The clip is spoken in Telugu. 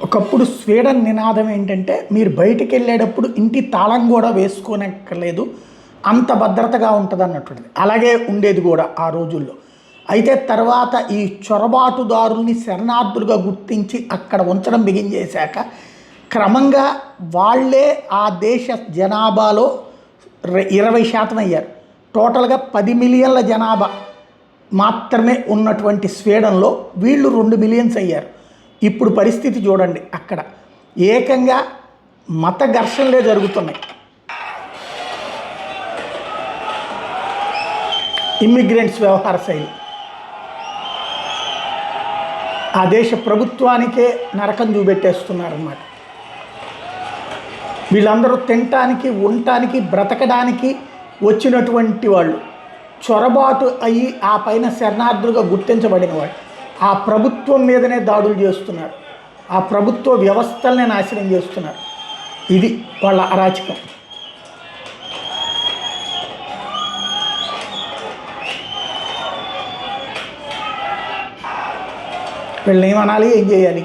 ఒకప్పుడు స్వీడన్ నినాదం ఏంటంటే మీరు బయటికి వెళ్ళేటప్పుడు ఇంటి తాళం కూడా వేసుకోనక్కర్లేదు, అంత భద్రతగా ఉంటుంది అన్నటువంటిది. అలాగే ఉండేది కూడా ఆ రోజుల్లో. అయితే తర్వాత ఈ చొరబాటుదారుల్ని శరణార్థులుగా గుర్తించి అక్కడ ఉంచడం బిగించేశాక క్రమంగా వాళ్ళే ఆ దేశ జనాభాలో 20% అయ్యారు. టోటల్గా 10 మిలియన్ల జనాభా మాత్రమే ఉన్నటువంటి స్వీడన్లో వీళ్ళు 2 మిలియన్స్ అయ్యారు. ఇప్పుడు పరిస్థితి చూడండి, అక్కడ ఏకంగా మత ఘర్షణలే జరుగుతున్నాయి. ఇమ్మిగ్రెంట్స్ వ్యవహార శైలి ఆ దేశ ప్రభుత్వానికే నరకం చూపెట్టేస్తున్నారన్నమాట. వీళ్ళందరూ తినటానికి, ఉండటానికి, బ్రతకడానికి వచ్చినటువంటి వాళ్ళు, చొరబాటు అయ్యి ఆ పైన శరణార్థులుగా గుర్తించబడిన వాళ్ళు ఆ ప్రభుత్వం మీదనే దాడులు చేస్తున్నారు, ఆ ప్రభుత్వ వ్యవస్థలనే నాశనం చేస్తున్నారు. ఇది వాళ్ళ అరాచకం. వీళ్ళని ఏమనాలి, ఏం చేయాలి?